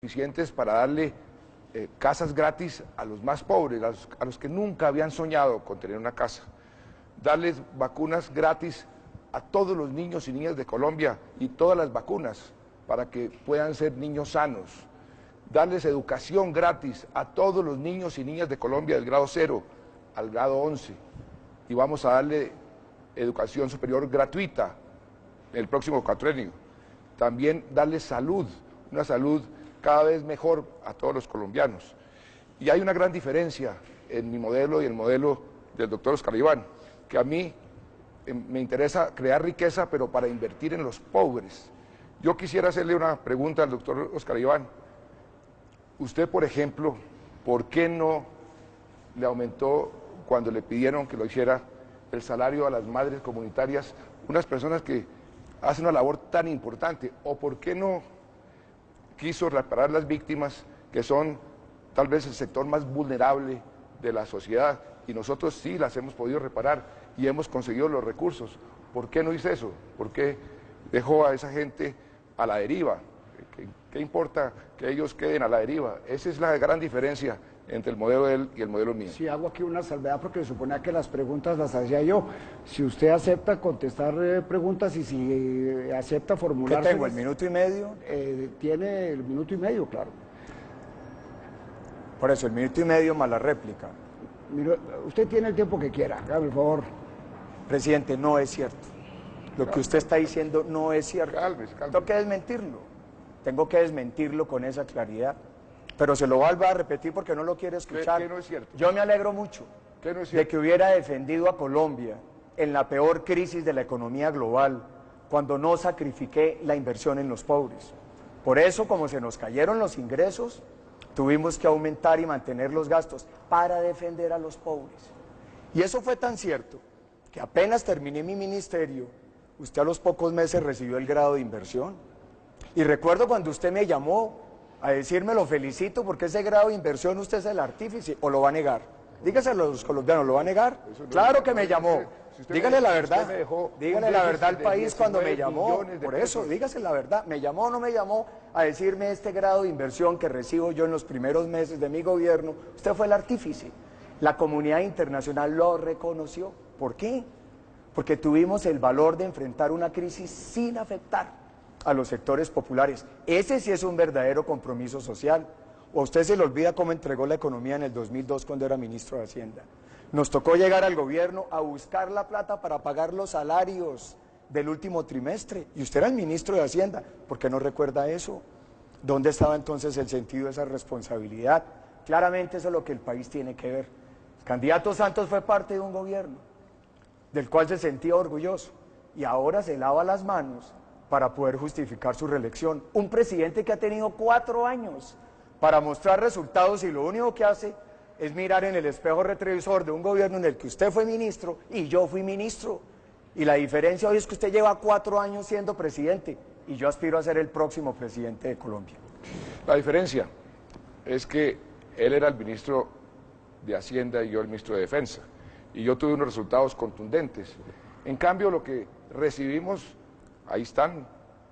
suficientes para darle casas gratis a los más pobres, a los que nunca habían soñado con tener una casa. Darles vacunas gratis a todos los niños y niñas de Colombia y todas las vacunas para que puedan ser niños sanos. Darles educación gratis a todos los niños y niñas de Colombia del grado 0 al grado 11. Y vamos a darle educación superior gratuita el próximo cuatrenio. También darles salud, una salud cada vez mejor a todos los colombianos. Y hay una gran diferencia en mi modelo y el modelo del doctor Oscar Iván, que a mí me interesa crear riqueza, pero para invertir en los pobres. Yo quisiera hacerle una pregunta al doctor Oscar Iván. Usted, por ejemplo, ¿por qué no le aumentó, cuando le pidieron que lo hiciera, el salario a las madres comunitarias, unas personas que hacen una labor tan importante? ¿O por qué no quiso reparar las víctimas, que son tal vez el sector más vulnerable de la sociedad? Y nosotros sí las hemos podido reparar y hemos conseguido los recursos. ¿Por qué no hizo eso? ¿Por qué dejó a esa gente a la deriva? ¿Qué importa que ellos queden a la deriva? Esa es la gran diferencia entre el modelo de él y el modelo mío. Sí, hago aquí una salvedad porque se suponía que las preguntas las hacía yo. Si usted acepta contestar preguntas y si acepta formular... ¿Qué tengo, el minuto y medio? Tiene el minuto y medio, claro. Por eso, el minuto y medio más la réplica. Mire, usted tiene el tiempo que quiera, hágame el favor. Presidente, no es cierto. Lo que usted está diciendo no es cierto. Cálmese. Tengo que desmentirlo. Tengo que desmentirlo con esa claridad. Pero se lo vuelvo a repetir porque no lo quiere escuchar. ¿Qué no es cierto? Yo me alegro mucho ¿Qué no es de cierto? que hubiera defendido a Colombia en la peor crisis de la economía global, cuando no sacrifiqué la inversión en los pobres. Por eso, como se nos cayeron los ingresos, tuvimos que aumentar y mantener los gastos para defender a los pobres. Y eso fue tan cierto que apenas terminé mi ministerio, usted a los pocos meses recibió el grado de inversión. Y recuerdo cuando usted me llamó a decirme lo felicito porque ese grado de inversión usted es el artífice, o lo va a negar. Dígaselo a los colombianos, ¿lo va a negar? Claro que me llamó. Dígale la verdad. Dígale la verdad al país cuando me llamó. Por eso, dígase la verdad. ¿Me llamó o no me llamó a decirme este grado de inversión que recibo yo en los primeros meses de mi gobierno? Usted fue el artífice. La comunidad internacional lo reconoció. ¿Por qué? Porque tuvimos el valor de enfrentar una crisis sin afectar a los sectores populares. Ese sí es un verdadero compromiso social. ¿O a usted se le olvida cómo entregó la economía en el 2002 cuando era ministro de Hacienda? Nos tocó llegar al gobierno a buscar la plata para pagar los salarios del último trimestre. Y usted era el ministro de Hacienda. ¿Por qué no recuerda eso? ¿Dónde estaba entonces el sentido de esa responsabilidad? Claramente eso es lo que el país tiene que ver. El candidato Santos fue parte de un gobierno del cual se sentía orgulloso y ahora se lava las manos para poder justificar su reelección. Un presidente que ha tenido 4 años para mostrar resultados y lo único que hace es mirar en el espejo retrovisor de un gobierno en el que usted fue ministro y yo fui ministro. Y la diferencia hoy es que usted lleva 4 años siendo presidente y yo aspiro a ser el próximo presidente de Colombia. La diferencia es que él era el ministro de Hacienda y yo el ministro de Defensa. Y yo tuve unos resultados contundentes. En cambio, lo que recibimos, ahí están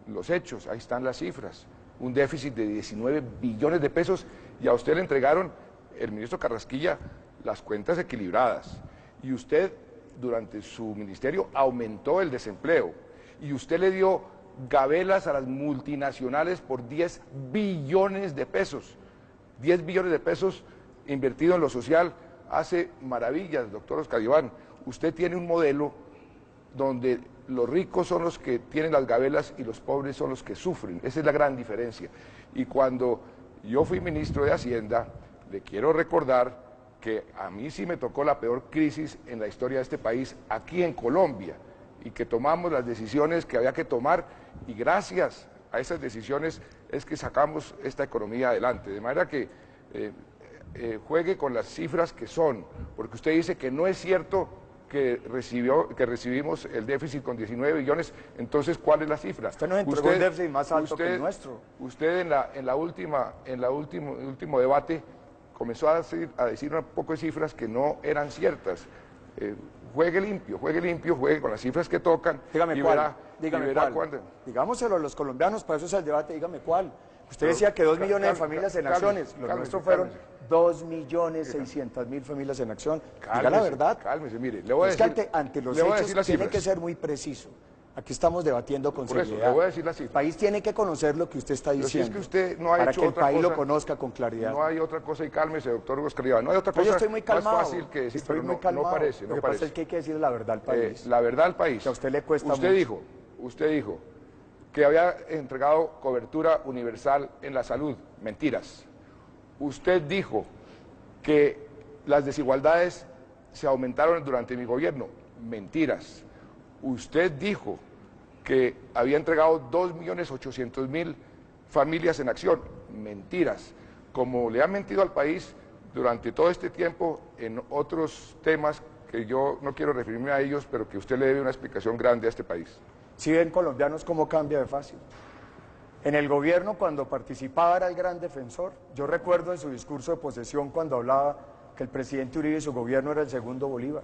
los hechos, ahí están las cifras. Un déficit de 19 billones de pesos y a usted le entregaron, el ministro Carrasquilla, las cuentas equilibradas. Y usted, durante su ministerio, aumentó el desempleo. Y usted le dio gabelas a las multinacionales por 10 billones de pesos. 10 billones de pesos invertido en lo social hace maravillas, doctor Oscar Iván. Usted tiene un modelo donde los ricos son los que tienen las gabelas y los pobres son los que sufren. Esa es la gran diferencia. Y cuando yo fui ministro de Hacienda, le quiero recordar que a mí sí me tocó la peor crisis en la historia de este país, aquí en Colombia, y que tomamos las decisiones que había que tomar, y gracias a esas decisiones es que sacamos esta economía adelante. De manera que juegue con las cifras que son, porque usted dice que no es cierto que recibimos el déficit con 19 billones, entonces ¿cuál es la cifra? Usted nos entregó el déficit más alto que el nuestro. Usted en el último debate comenzó a decir un poco de cifras que no eran ciertas. Juegue limpio, juegue con las cifras que tocan. Dígame y cuál, verá, dígame y verá cuál. cuándo. Digámoselo a los colombianos, para eso es el debate, dígame cuál. Usted decía que 2 millones de Cálmese, familias en cálmese, acciones, los cálmese, nuestros fueron cálmese. 2.600.000 familias en acción. Diga la Cálmese, verdad. Cálmese, mire, le voy a Es que decir, ante los le voy a decir hechos las tiene cifras. que ser muy preciso. Aquí estamos debatiendo con Por eso, seriedad. le voy a decir las El cifras. país tiene que conocer lo que usted está Pero si es diciendo. que usted no ha para hecho que el otra país cosa, lo conozca con claridad. No hay otra cosa, y cálmese, doctor Oscar Iván, no hay otra Pero cosa yo estoy muy calmado. más fácil que decir, estoy pero muy no, calmado. no parece, Lo no que parece. pasa es que hay que decir la verdad al país. La verdad al país. Que a usted le cuesta usted mucho. Usted dijo que había entregado cobertura universal en la salud. Mentiras. Usted dijo que las desigualdades se aumentaron durante mi gobierno. Mentiras. Usted dijo que había entregado 2.800.000 familias en acción. Mentiras. Como le han mentido al país durante todo este tiempo en otros temas que yo no quiero referirme a ellos, pero que usted le debe una explicación grande a este país. Si ven colombianos cómo cambia de fácil. En el gobierno, cuando participaba, era el gran defensor. Yo recuerdo en su discurso de posesión cuando hablaba que el presidente Uribe y su gobierno era el segundo Bolívar.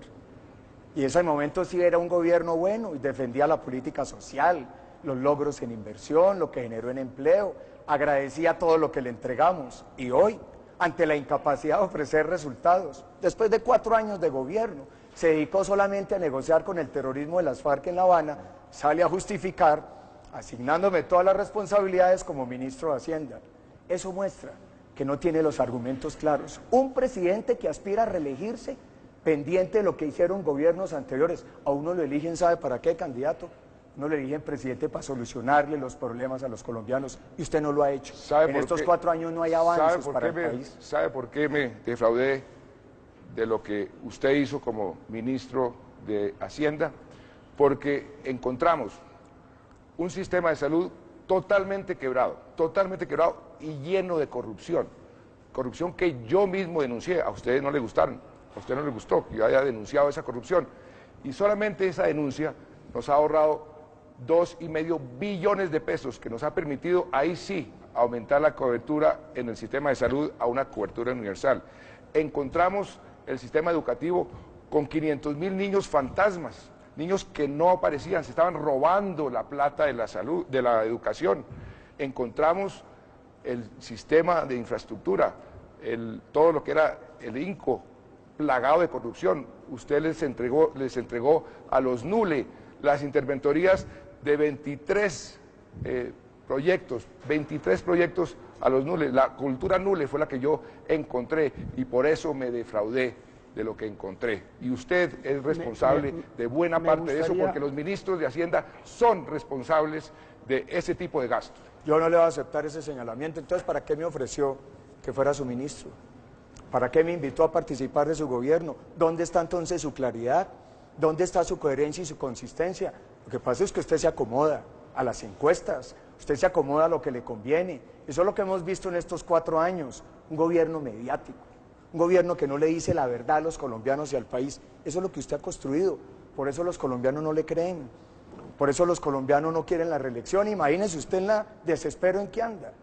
Y en ese momento sí era un gobierno bueno y defendía la política social, los logros en inversión, lo que generó en empleo, agradecía todo lo que le entregamos. Y hoy, ante la incapacidad de ofrecer resultados, después de 4 años de gobierno, se dedicó solamente a negociar con el terrorismo de las FARC en La Habana, sale a justificar, asignándome todas las responsabilidades como ministro de Hacienda. Eso muestra que no tiene los argumentos claros. Un presidente que aspira a reelegirse, pendiente de lo que hicieron gobiernos anteriores, a uno lo eligen, ¿sabe para qué, candidato? No le eligen presidente para solucionarle los problemas a los colombianos, y usted no lo ha hecho. En estos 4 años no hay avances para el país. ¿Sabe por qué me defraudé de lo que usted hizo como ministro de Hacienda? Porque encontramos un sistema de salud totalmente quebrado y lleno de corrupción. Corrupción que yo mismo denuncié, a ustedes no les gustaron, a usted no les gustó que yo haya denunciado esa corrupción. Y solamente esa denuncia nos ha ahorrado 2,5 billones de pesos, que nos ha permitido, ahí sí, aumentar la cobertura en el sistema de salud a una cobertura universal. Encontramos el sistema educativo con 500.000 niños fantasmas, niños que no aparecían, se estaban robando la plata de la salud, de la educación. Encontramos el sistema de infraestructura, todo lo que era el INCO, plagado de corrupción. Usted les entregó a los NULE las interventorías de 23 proyectos a los NULE. La cultura NULE fue la que yo encontré y por eso me defraudé de lo que encontré. Y usted es responsable de buena parte de eso, porque los ministros de Hacienda son responsables de ese tipo de gastos. Yo no le voy a aceptar ese señalamiento. Entonces, ¿para qué me ofreció que fuera su ministro? ¿Para qué me invitó a participar de su gobierno? ¿Dónde está entonces su claridad? ¿Dónde está su coherencia y su consistencia? Lo que pasa es que usted se acomoda a las encuestas, usted se acomoda a lo que le conviene. Eso es lo que hemos visto en estos 4 años, un gobierno mediático, un gobierno que no le dice la verdad a los colombianos y al país. Eso es lo que usted ha construido, por eso los colombianos no le creen, por eso los colombianos no quieren la reelección. Imagínese usted en la desespero en que anda,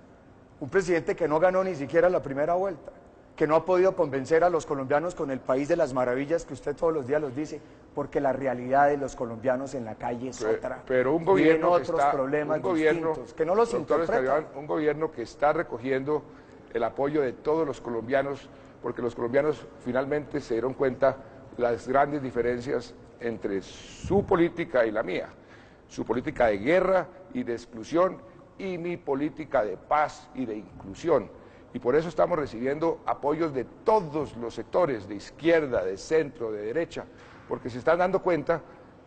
un presidente que no ganó ni siquiera la primera vuelta, que no ha podido convencer a los colombianos con el país de las maravillas que usted todos los días los dice, porque la realidad de los colombianos en la calle es otra. Pero un gobierno que otros problemas distintos, que no los interpreta. Un gobierno que está recogiendo el apoyo de todos los colombianos, porque los colombianos finalmente se dieron cuenta las grandes diferencias entre su política y la mía, su política de guerra y de exclusión y mi política de paz y de inclusión. Y por eso estamos recibiendo apoyos de todos los sectores, de izquierda, de centro, de derecha, porque se están dando cuenta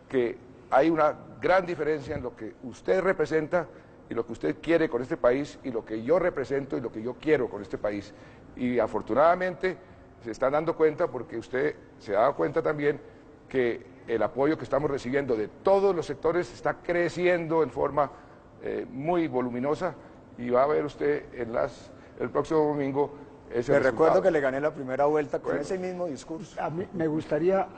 que hay una gran diferencia en lo que usted representa y lo que usted quiere con este país y lo que yo represento y lo que yo quiero con este país. Y afortunadamente se están dando cuenta, porque usted se ha dado cuenta también que el apoyo que estamos recibiendo de todos los sectores está creciendo en forma muy voluminosa, y va a ver usted el próximo domingo ese resultado. Recuerdo que le gané la primera vuelta con ese mismo discurso. A mí me gustaría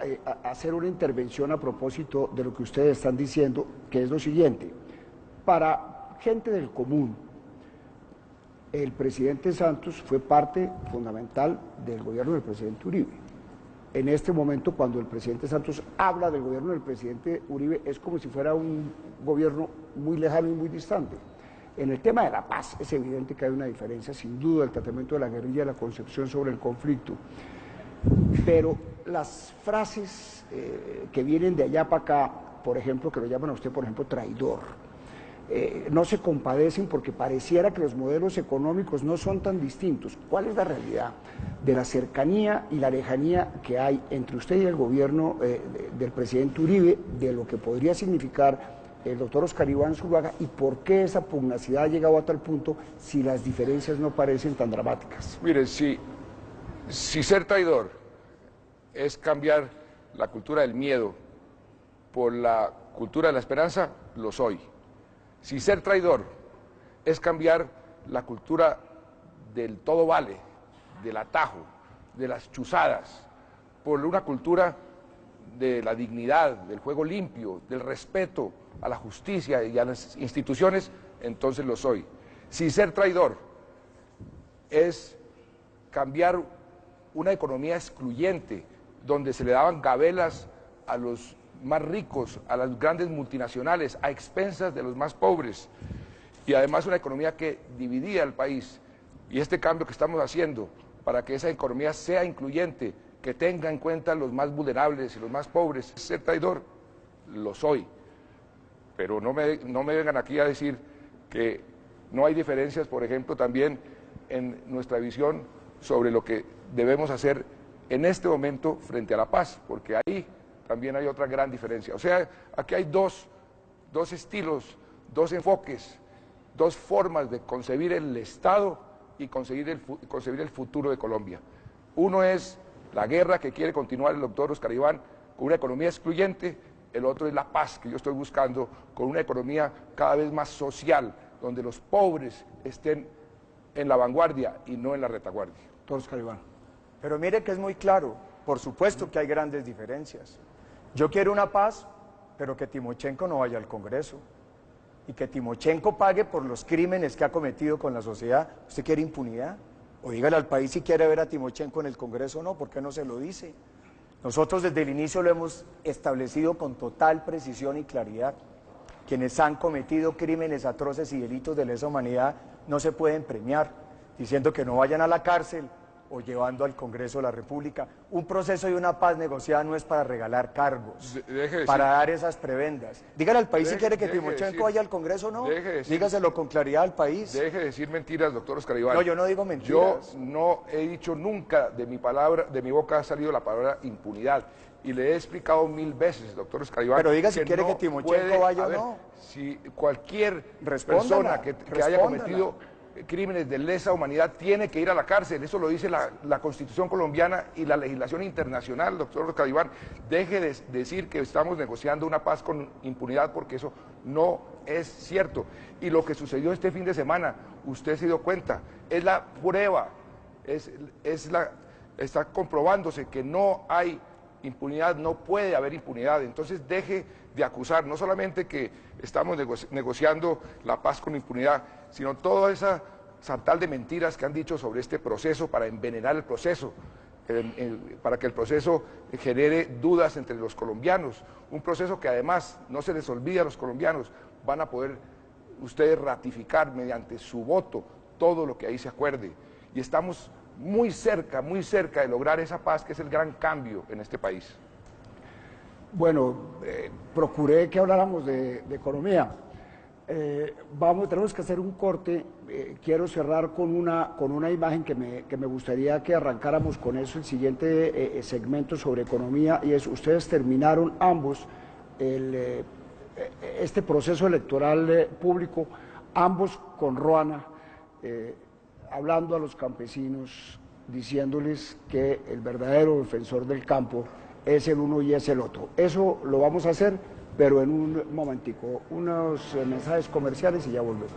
hacer una intervención a propósito de lo que ustedes están diciendo, que es lo siguiente. Para gente del común, el presidente Santos fue parte fundamental del gobierno del presidente Uribe. En este momento, cuando el presidente Santos habla del gobierno del presidente Uribe, es como si fuera un gobierno muy lejano y muy distante. En el tema de la paz es evidente que hay una diferencia, sin duda, el tratamiento de la guerrilla y la concepción sobre el conflicto. Pero las frases que vienen de allá para acá, por ejemplo, que lo llaman a usted, por ejemplo, traidor, no se compadecen porque pareciera que los modelos económicos no son tan distintos. ¿Cuál es la realidad de la cercanía y la lejanía que hay entre usted y el gobierno del presidente Uribe, de lo que podría significar el doctor Oscar Iván Zuluaga, y por qué esa pugnacidad ha llegado a tal punto si las diferencias no parecen tan dramáticas? Mire, si ser traidor es cambiar la cultura del miedo por la cultura de la esperanza, lo soy. Si ser traidor es cambiar la cultura del todo vale, del atajo, de las chuzadas, por una cultura de la dignidad, del juego limpio, del respeto a la justicia y a las instituciones, entonces lo soy. Si ser traidor es cambiar una economía excluyente, donde se le daban gabelas a los más ricos, a las grandes multinacionales, a expensas de los más pobres, y además una economía que dividía el país, y este cambio que estamos haciendo para que esa economía sea incluyente, que tenga en cuenta los más vulnerables y los más pobres, ser traidor, lo soy. Pero no me vengan aquí a decir que no hay diferencias, por ejemplo, también en nuestra visión sobre lo que debemos hacer en este momento frente a la paz, porque ahí también hay otra gran diferencia. O sea, aquí hay dos estilos, dos enfoques, dos formas de concebir el Estado y concebir el futuro de Colombia. Uno es la guerra que quiere continuar el doctor Oscar Iván con una economía excluyente, el otro es la paz que yo estoy buscando con una economía cada vez más social, donde los pobres estén en la vanguardia y no en la retaguardia. Doctor Oscar Iván. Pero mire que es muy claro, por supuesto que hay grandes diferencias. Yo quiero una paz, pero que Timochenko no vaya al Congreso y que Timochenko pague por los crímenes que ha cometido con la sociedad. ¿Usted quiere impunidad? O dígale al país si quiere ver a Timochenko en el Congreso o no, ¿por qué no se lo dice? Nosotros desde el inicio lo hemos establecido con total precisión y claridad. Quienes han cometido crímenes atroces y delitos de lesa humanidad no se pueden premiar, diciendo que no vayan a la cárcel o llevando al Congreso de la República. Un proceso y una paz negociada no es para regalar cargos, para dar esas prebendas. Dígale al país si quiere que Timochenko vaya al Congreso o no, dígaselo con claridad al país. Deje de decir mentiras, doctor Oscar Iván. No, yo no digo mentiras. Yo no he dicho nunca, de mi boca ha salido la palabra impunidad. Y le he explicado 1000 veces, doctor Oscar Iván. Pero diga si quiere que Timochenko vaya o no. Si cualquier persona que haya cometido crímenes de lesa humanidad tiene que ir a la cárcel, eso lo dice la Constitución colombiana y la legislación internacional, doctor Oscar Iván. Deje de decir que estamos negociando una paz con impunidad, porque eso no es cierto. Y lo que sucedió este fin de semana, usted se dio cuenta, es la prueba, está comprobándose que no hay impunidad, no puede haber impunidad. Entonces deje de acusar, no solamente que estamos negociando la paz con impunidad, sino toda esa sartal de mentiras que han dicho sobre este proceso para envenenar el proceso, para que el proceso genere dudas entre los colombianos, un proceso que además, no se les olvide a los colombianos, van a poder ustedes ratificar mediante su voto todo lo que ahí se acuerde, y estamos muy cerca de lograr esa paz que es el gran cambio en este país. Bueno, procuré que habláramos de economía. Tenemos que hacer un corte. Quiero cerrar con una imagen que me gustaría que arrancáramos con eso, el siguiente segmento sobre economía, y es: ustedes terminaron ambos este proceso electoral público, ambos con Ruana, hablando a los campesinos, diciéndoles que el verdadero defensor del campo es el uno y es el otro. Eso lo vamos a hacer, pero en un momentico, unos mensajes comerciales y ya volvemos.